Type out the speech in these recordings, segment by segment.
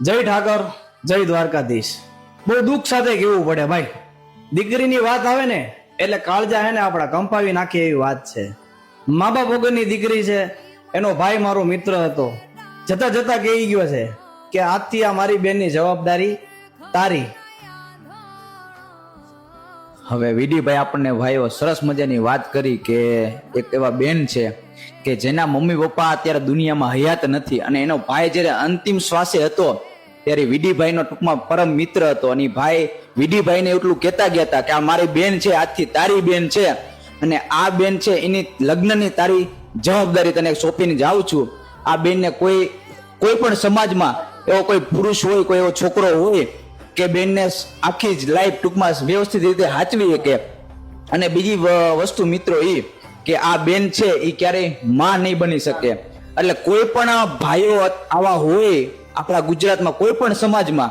જય ઠાકર, જય દ્વારકાધીશ. બહુ દુઃખ સાથે કહેવું પડે ભાઈ, દીકરીની વાત આવે ને એટલે કાળજા હે ને આપણા કંપાવી નાખે એવી વાત છે. મા બાપ વગરની દીકરી છે, એનો ભાઈ મારો મિત્ર હતો, જતા જતા કહી ગયો છે કે આજથી આ મારી બેનની જવાબદારી તારી. હવે વિડીભાઈ આપણને ભાઈઓ સરસ મજાની વાત કરી કે એક એવા બેન છે કે જેના મમ્મી પપ્પા અત્યારે દુનિયામાં હયાત નથી અને એનો ભાઈ જ્યારે અંતિમ શ્વાસે હતો ત્યારે વિડીભાઈનો ટૂંકમાં પરમ મિત્ર હતો અને ભાઈ વિડીભાઈને એટલું કહેતા ગયા હતા કે આ મારી બેન છે, આજથી તારી બેન છે અને આ બેન છે એની લગ્નની તારી જવાબદારી તને સોંપીને જાઉં છું. આ બેનને કોઈ પણ સમાજમાં એવો કોઈ પુરુષ હોય, કોઈ એવો છોકરો હોય કે બેનને આખી જ લાઈફ ટૂંકમાં વ્યવસ્થિત રીતે હાચવી શકે. અને બીજી વસ્તુ મિત્રો એ કે આ બેન છે એ ક્યારેય માં નહીં બની શકે. એટલે કોઈ પણ ભાઈઓ આવા હોય આપણા ગુજરાતમાં, કોઈ પણ સમાજમાં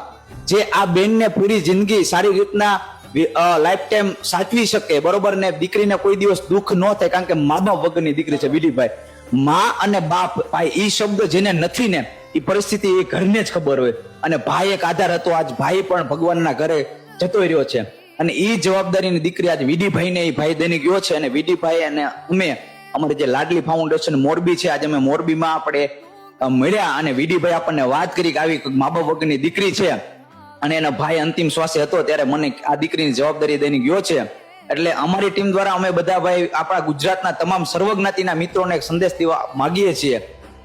જે આ બેનને પૂરી જિંદગી સારી રીતના લાઈફ ટાઈમ સાચવી શકે, બરોબર, ને દીકરીને કોઈ દિવસ દુઃખ ન થાય, કારણ કે મા બાપ વગરની દીકરી છે વિડીભાઈ. માં અને બાપ ભાઈ એ શબ્દ જેને નથી ને એ પરિસ્થિતિ એ ઘરને જ ખબર હોય. અને ભાઈ એક આધાર હતો, આજ ભાઈ પણ ભગવાનના ઘરે જતો રહ્યો છે અને એ જવાબદારીની દીકરી આજ વિડીભાઈને એ ભાઈ દઈને ગયો છે. અને વિડીભાઈ અને અમે અમારી જે લાડલી ફાઉન્ડેશન મોરબી છે, આજે અમે મોરબીમાં આપણે મળ્યા અને વિડીભાઈ આપણને વાત કરી કે આવી મા બાપ વગરની દીકરી છે અને એના ભાઈ અંતિમ શ્વાસે હતો ત્યારે મને આ દીકરીની જવાબદારી દઈને ગયો છે. એટલે અમારી ટીમ દ્વારા અમે બધા ભાઈ આપણા ગુજરાતના તમામ સર્વજ્ઞાતિના મિત્રોને એક સંદેશ દેવા માંગીએ છીએ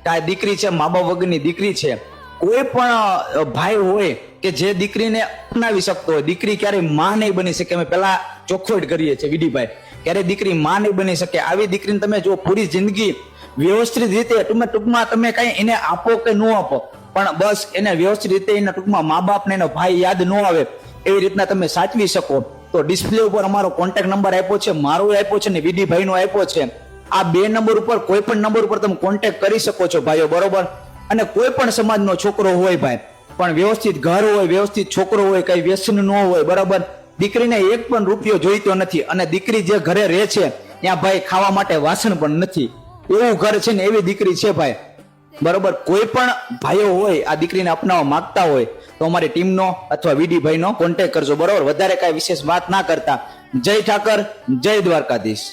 કે આ દીકરી છે, મા બાપ વગરની દીકરી છે. કોઈ પણ ભાઈ હોય કે જે દીકરીને અપનાવી શકતો હોય, દીકરી ક્યારેય માં નહીં બની શકે. અમે પેલા ચોખવટ કરીએ છીએ વિડીભાઈ, ક્યારે દીકરી માં નહીં બની શકે. આવી દીકરીને તમે જો પૂરી જિંદગી વ્યવસ્થિત રીતે ટૂંકમાં તમે કઈ એને આપો કે ન આપો, પણ બસ એને વ્યવસ્થિત રીતે એના ટૂંકમાં મા બાપ ને એનો ભાઈ યાદ ન આવે એવી રીતના તમે સાચવી શકો. તો ડિસ્પ્લે ઉપર અમારો કોન્ટેક્ટ નંબર આપ્યો છે, મારો આપ્યો છે ને વિડીભાઈ નો આપ્યો છે. આ બે નંબર ઉપર કોઈ પણ નંબર ઉપર તમે કોન્ટેક્ટ કરી શકો છો ભાઈઓ, બરોબર. અને કોઈ પણ સમાજનો છોકરો હોય ભાઈ, પણ વ્યવસ્થિત ઘર હોય, વ્યવસ્થિત છોકરો હોય, કઈ વ્યસન ન હોય, બરાબર, દીકરીને એક પણ રૂપિયો જોઈતો નથી. અને દીકરી જે ઘરે રહે છે ત્યાં ભાઈ ખાવા માટે વાસણ પણ નથી, એવું ઘર છે ને એવી દીકરી છે ભાઈ, બરોબર. કોઈ પણ ભાઈઓ હોય આ દીકરીને અપનાવવા માંગતા હોય તો અમારી ટીમનો અથવા વિડીભાઈનો કોન્ટેક્ટ કરજો, બરોબર. વધારે કઈ વિશેષ વાત ના કરતા, જય ઠાકર, જય દ્વારકાધીશ.